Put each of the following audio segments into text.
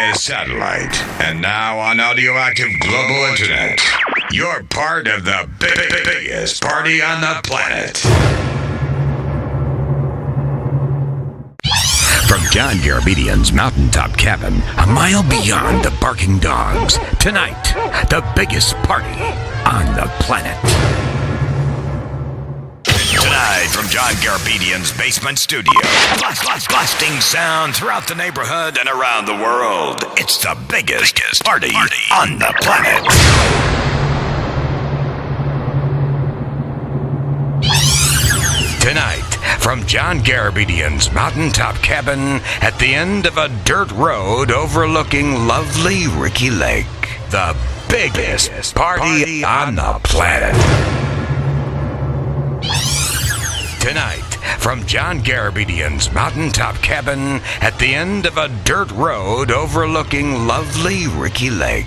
via satellite, and now on audioactive global internet. You're part of the biggest party on the planet. From John Garabedian's mountaintop cabin, a mile beyond the barking dogs, tonight, the biggest party on the planet. Tonight, from John Garabedian's basement studio, blasting sound throughout the neighborhood and around the world. It's the biggest party on the planet. Tonight, from John Garabedian's mountaintop cabin at the end of a dirt road overlooking lovely Ricky Lake, the biggest party on the planet. Tonight, from John Garabedian's mountaintop cabin at the end of a dirt road overlooking lovely Ricky Lake.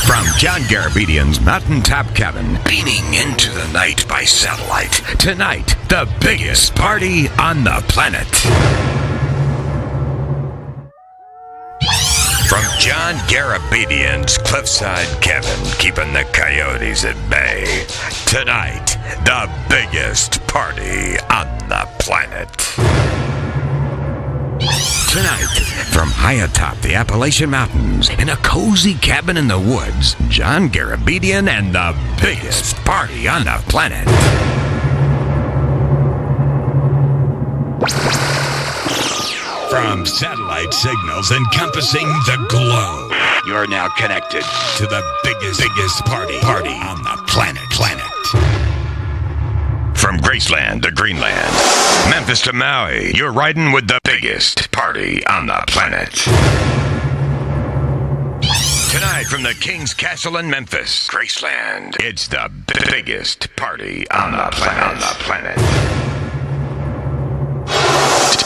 From John Garabedian's mountaintop cabin, beaming into the night by satellite. Tonight, the biggest party on the planet. From John Garabedian's cliffside cabin, keeping the coyotes at bay. Tonight, the biggest party on the planet. Tonight, from high atop the Appalachian Mountains, in a cozy cabin in the woods, John Garabedian and the biggest party on the planet. From satellite signals encompassing the globe, you're now connected to the biggest party on the planet. From Graceland to Greenland, Memphis to Maui, you're riding with the biggest party on the planet. Tonight from the King's Castle in Memphis, Graceland, it's the biggest party on the planet.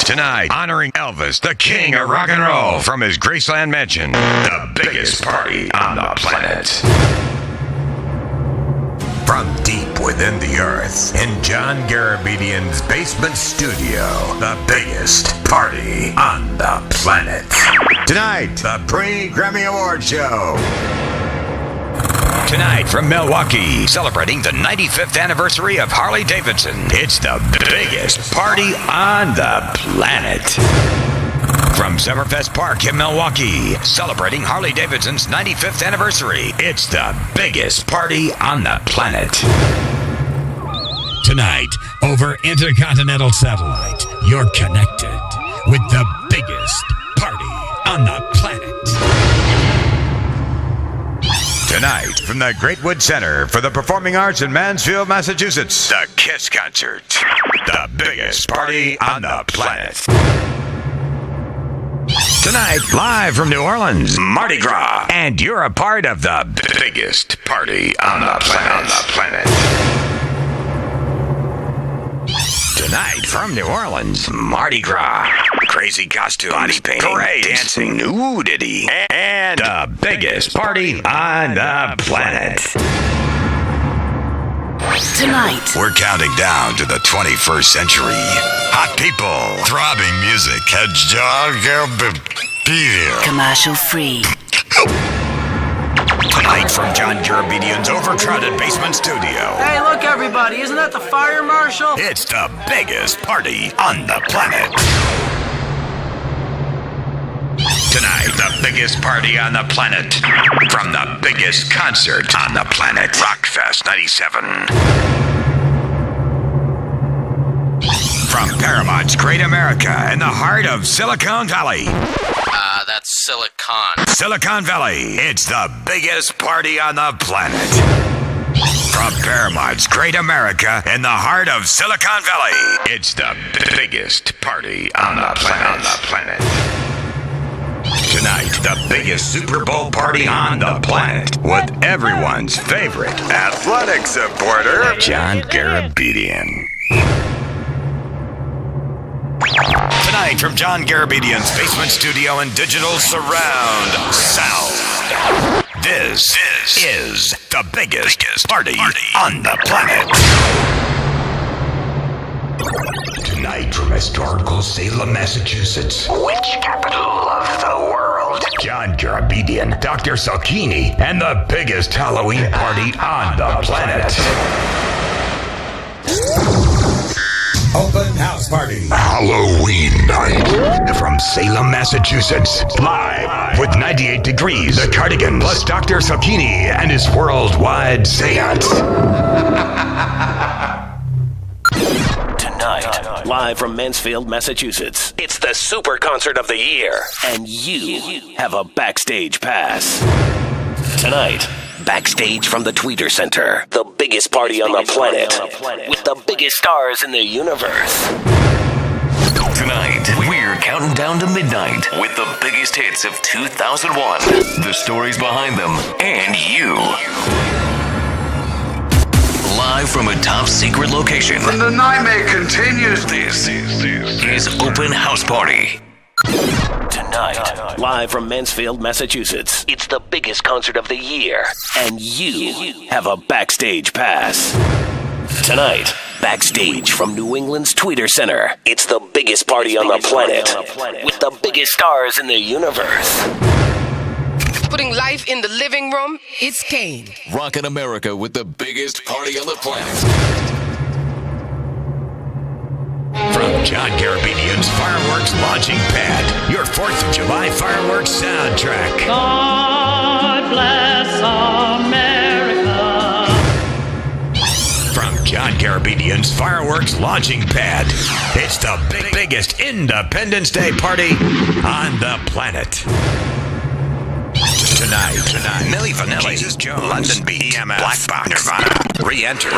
Tonight, honoring Elvis, the king of rock and roll, from his Graceland mansion, the biggest party on the planet. From deep within the earth, in John Garabedian's basement studio, the biggest party on the planet. Tonight, the pre-Grammy Award Show. Tonight from Milwaukee, celebrating the 95th anniversary of Harley Davidson. It's the biggest party on the planet. From Summerfest Park in Milwaukee, celebrating Harley Davidson's 95th anniversary. It's the biggest party on the planet. Tonight, over intercontinental satellite, you're connected with the biggest party on the planet. Tonight, from the Greatwood Center for the Performing Arts in Mansfield, Massachusetts, the Kiss Concert, the biggest party on the planet. Tonight, live from New Orleans, Mardi Gras, and you're a part of the biggest party on the planet. Tonight, from New Orleans, Mardi Gras, crazy costumes, body painting, parade, dancing, nudity, and the biggest party on the planet. Tonight, we're counting down to the 21st century. Hot people, throbbing music, and John Garabedian. commercial free. Tonight from John Garabedian's overcrowded basement studio. Hey, look, everybody, isn't that the fire marshal? It's the biggest party on the planet. Tonight, the biggest party on the planet. From the biggest concert on the planet, RockFest 97. From Paramount's Great America in the heart of Silicon Valley. That's Silicon. Silicon Valley, it's the biggest party on the planet. From Paramount's Great America in the heart of Silicon Valley, it's the biggest party on the planet. Tonight, the biggest Super Bowl party on the planet with everyone's favorite athletic supporter, John Garabedian. Tonight from John Garabedian's basement studio and digital surround sound. This is the biggest party on the planet. Tonight, Live from historical Salem, Massachusetts, witch capital of the world, John Garabedian, Dr. Salkini, and the biggest Halloween party on the planet. Open House Party. Halloween night from Salem, Massachusetts. Live with 98 Degrees, the Cardigans, plus Dr. Salkini and his worldwide seance. Tonight, live from Mansfield, Massachusetts, it's the super concert of the year, and you have a backstage pass. Tonight, backstage from the Tweeter Center, the biggest party on the planet, with the biggest stars in the universe. Tonight, we're counting down to midnight with the biggest hits of 2001, the stories behind them, and you. Live from a top secret location. And the nightmare continues. This is Open House Party. Tonight, live from Mansfield, Massachusetts, it's the biggest concert of the year, and you have a backstage pass. Tonight, backstage from New England's Tweeter Center, it's the biggest party on the planet, with the biggest stars in the universe. Putting life in the living room, it's Kane. Rockin' America with the biggest party on the planet. From John Garabedian's fireworks launching pad, your 4th of July fireworks soundtrack. God bless America. From John Garabedian's fireworks launching pad, it's the biggest Independence Day party on the planet. Tonight, Milli Vanilli, Jesus Jones, London Beat, EMF, Black Box, Nirvana, re-enter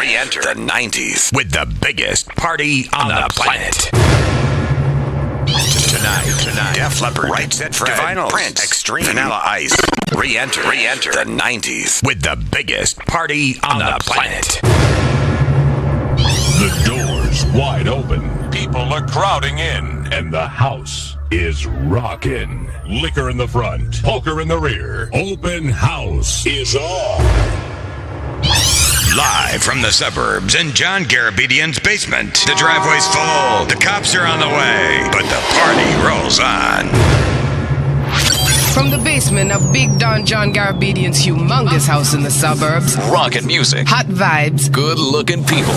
the 90s with the biggest party on the planet. Tonight, Def Leppard, Right Set Fred, Divinyls, Prince, Extreme, Vanilla Ice, re-enter the 90s with the biggest party on the planet. The doors wide open, people are crowding in, and the house is rockin'. Liquor in the front, poker in the rear. Open House is on. Live from the suburbs in John Garabedian's basement. The driveway's full, the cops are on the way, but the party rolls on. From the basement of Big Don John Garabedian's humongous house in the suburbs. Rockin' music. Hot vibes. Good-looking people.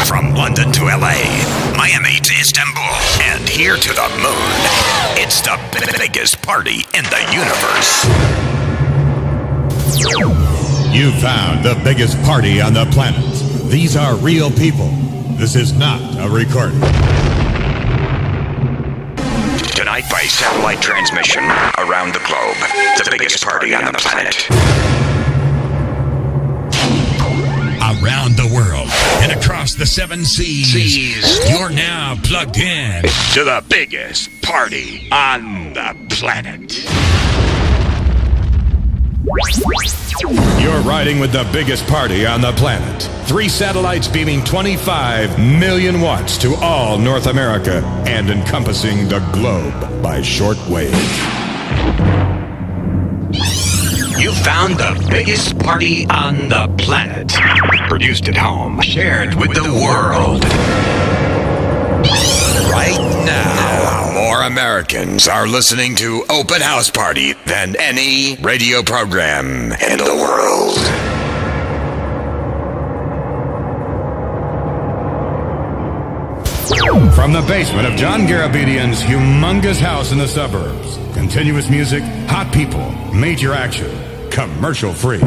From London to LA, Miami to Istanbul, and here to the moon. It's the biggest party in the universe. You found the biggest party on the planet. These are real people. This is not a recording. Tonight by satellite transmission around the globe, the biggest party on the planet. Around the world and across the 7 seas, you're now plugged in to the biggest party on the planet. You're riding with the biggest party on the planet. 3 satellites beaming 25 million watts to all North America and encompassing the globe by shortwave. You found the biggest party on the planet. Produced at home, shared with the world. Right now, more Americans are listening to Open House Party than any radio program in the world. From the basement of John Garabedian's humongous house in the suburbs. Continuous music, hot people, major action, commercial free.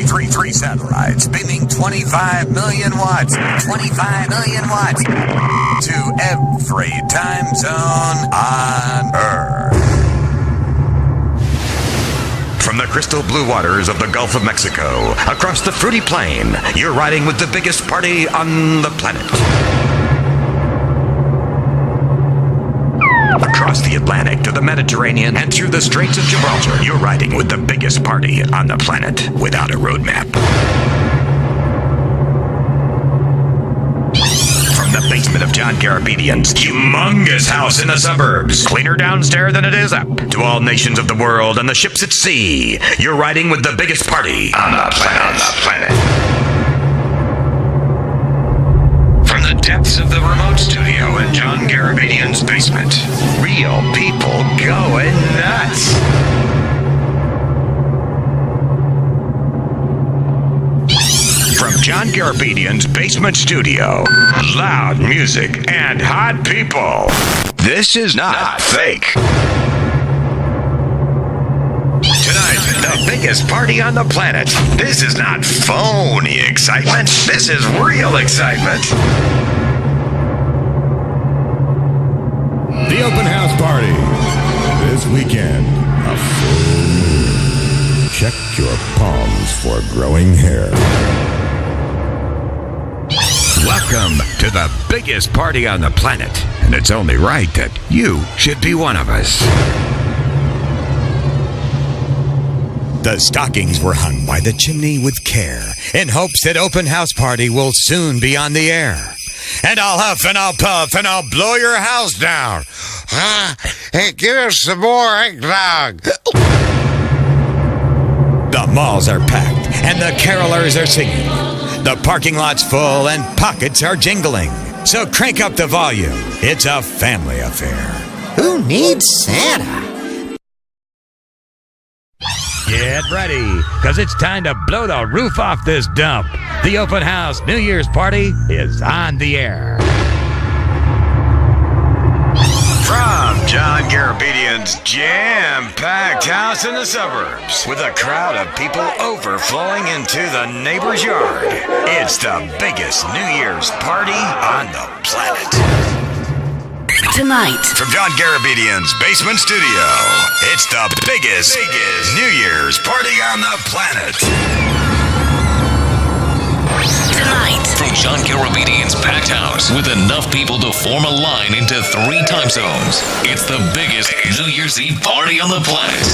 3 satellites beaming 25 million watts. 25 million watts. To every time zone on Earth. From the crystal blue waters of the Gulf of Mexico, across the fruity plain, you're riding with the biggest party on the planet. Across the Atlantic to the Mediterranean and through the Straits of Gibraltar, you're riding with the biggest party on the planet without a roadmap. From the basement of John Garabedian's humongous house in the suburbs, cleaner downstairs than it is up, to all nations of the world and the ships at sea, you're riding with the biggest party on the planet. depths of the remote studio in John Garabedian's basement. Real people going nuts. From John Garabedian's basement studio, loud music and hot people. This is not fake. Tonight, the biggest party on the planet. This is not phony excitement. This is real excitement. The open house party. This weekend, a full moon. Check your palms for growing hair. Welcome to the biggest party on the planet. And it's only right that you should be one of us. The stockings were hung by the chimney with care, in hopes that open house party will soon be on the air. And I'll huff and I'll puff and I'll blow your house down. Hey, give us some more eggnog. The malls are packed and the carolers are singing. The parking lot's full and pockets are jingling. So crank up the volume. It's a family affair. Who needs Santa? Get ready, because it's time to blow the roof off this dump. The open house New Year's party is on the air. From John Garabedian's jam-packed house in the suburbs, with a crowd of people overflowing into the neighbor's yard, it's the biggest New Year's party on the planet. Tonight, from John Garabedian's basement studio, it's the biggest New Year's party on the planet. Tonight, from John Garabedian's packed house, with enough people to form a line into 3 time zones, it's the biggest New Year's Eve party on the planet.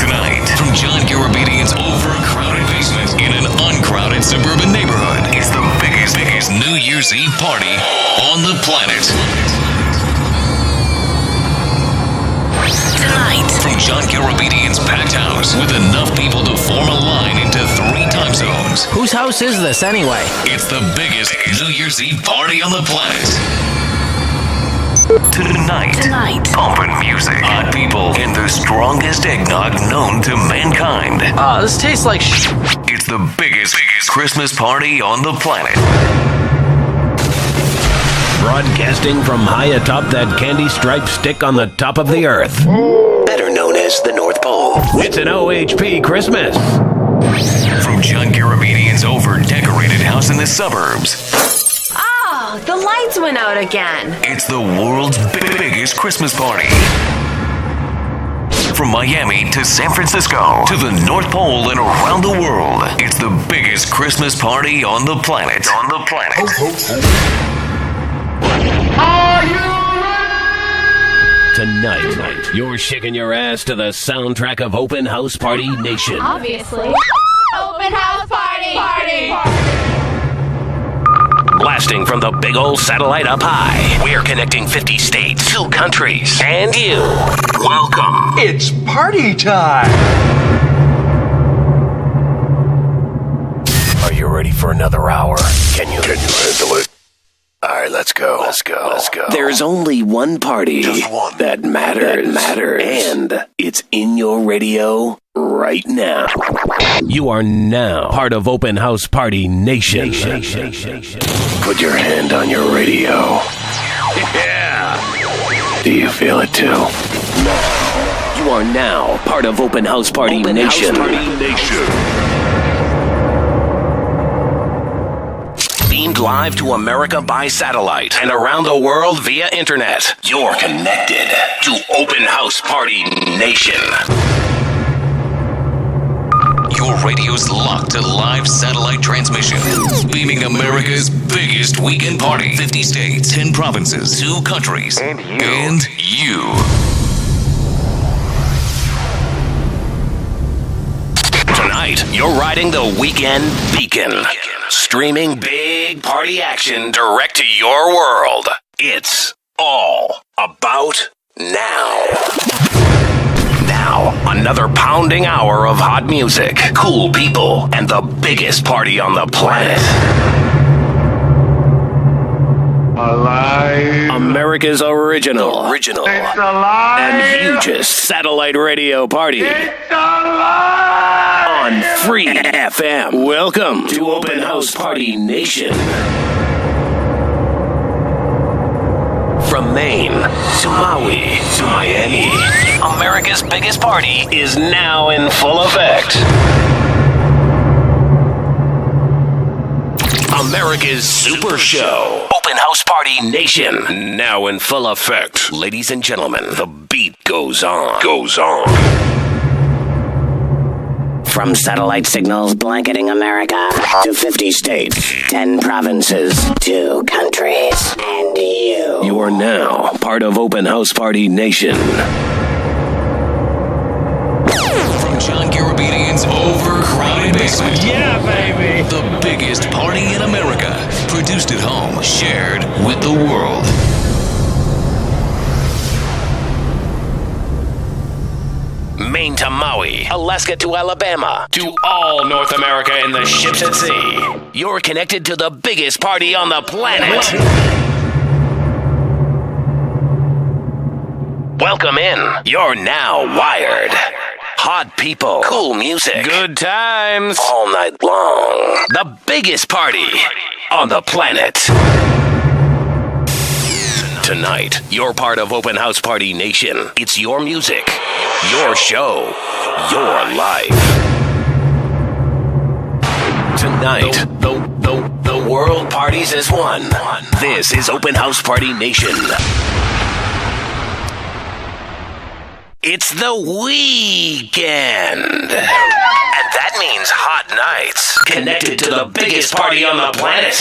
Tonight, from John Garabedian's overcrowded basement in an uncrowded suburban neighborhood, it's the biggest New Year's Eve party on the planet. Tonight, from John Garabedian's packed house, with enough people to form a line into 3 time zones. Whose house is this anyway? It's the biggest New Year's Eve party on the planet. Tonight, pumping music, hot people, and the strongest eggnog known to mankind. This tastes like It's the biggest Christmas party on the planet. Broadcasting from high atop that candy-striped stick on the top of the earth, better known as the North Pole. It's an OHP Christmas. From John Garabedian's over-decorated house in the suburbs, Oh, the lights went out again. it's the world's biggest Christmas party. From Miami to San Francisco to the North Pole and around the world, it's the biggest Christmas party on the planet. Are you ready? Tonight, you're shaking your ass to the soundtrack of Open House Party Nation. Obviously. Open house party! Blasting from the big old satellite up high, we're connecting 50 states, 2 countries, and you. Welcome. It's party time. Are you ready for another hour? Can you handle it? All right, let's go. There's only one party that matters, and it's in your radio right now. You are now part of Open House Party Nation. Put your hand on your radio. Yeah. Do you feel it too? You are now part of Open House Party Nation. Beamed live to America by satellite and around the world via internet. You're connected to Open House Party Nation. Your radio's locked to live satellite transmission, beaming America's biggest weekend party. 50 states, 10 provinces, 2 countries, and you. Tonight, you're riding the Weekend Beacon, streaming big party action direct to your world. It's all about now. Now, another pounding hour of hot music, cool people, and the biggest party on the planet. America's original and hugest satellite radio party on Free FM. Welcome to Open House Party Nation. From Maine to Maui to Miami, America's biggest party is now in full effect. America's Super Show. Open House Party Nation. Now in full effect. Ladies and gentlemen, the beat goes on. From satellite signals blanketing America to 50 states, 10 provinces, 2 countries, and you. You are now part of Open House Party Nation. From John Garabedian's overcrowded basement. Yeah, baby! The biggest party in America. Produced at home, shared with the world. Maine to Maui, Alaska to Alabama, to all North America and the ships at sea. You're connected to the biggest party on the planet. Welcome in. You're now wired. Hot people, cool music, good times, all night long. The biggest party on the planet. Tonight, you're part of Open House Party Nation. It's your music, your show, your life. Tonight, the world parties as one. This is Open House Party Nation. It's the weekend. And that means hot nights. Connected to the biggest party on the planet.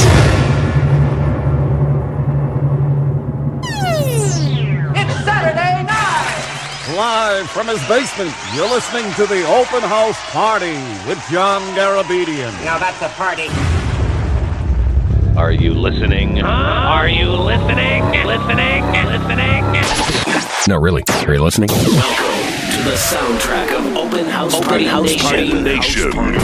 It's Saturday night! Live from his basement, you're listening to the Open House Party with John Garabedian. Now that's a party. Are you listening? Are you listening? Listening? No, really. Are you listening? Welcome to the soundtrack of Open House Party Nation. From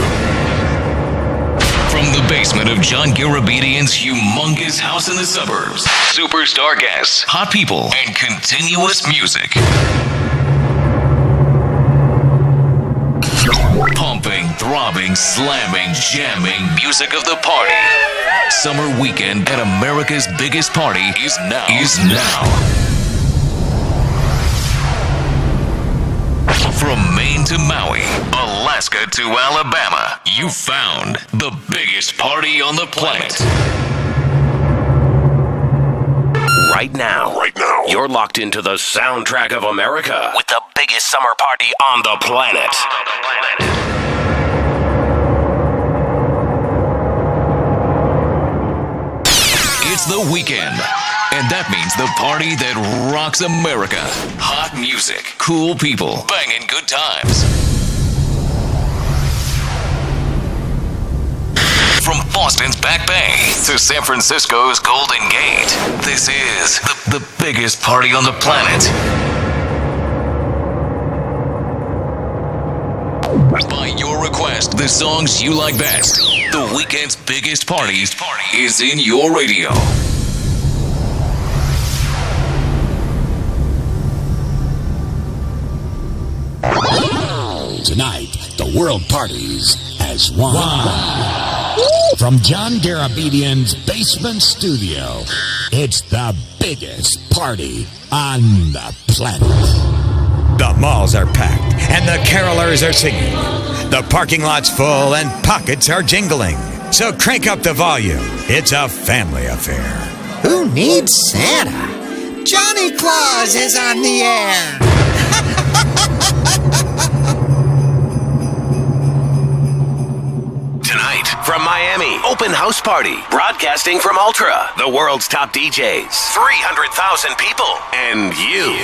the basement of John Garabedian's humongous house in the suburbs, superstar guests, hot people, and continuous music. Pumping, throbbing, slamming, jamming, music of the party. Summer weekend at America's biggest party is now. From Maine to Maui, Alaska to Alabama, you found the biggest party on the planet. Right now, you're locked into the soundtrack of America with the biggest summer party on the planet. It's the weekend, and that means the party that rocks America. Hot music, cool people, banging good times. From Boston's Back Bay to San Francisco's Golden Gate, this is the biggest party on the planet. By your request, the songs you like best. The weekend's biggest party is in your radio. Tonight, the world parties as one. From John Garabedian's basement studio, it's the biggest party on the planet. The malls are packed, and the carolers are singing. The parking lot's full, and pockets are jingling. So crank up the volume. It's a family affair. Who needs Santa? Johnny Claus is on the air. Tonight, from Miami, Open House Party, broadcasting from Ultra, the world's top DJs, 300,000 people, and you.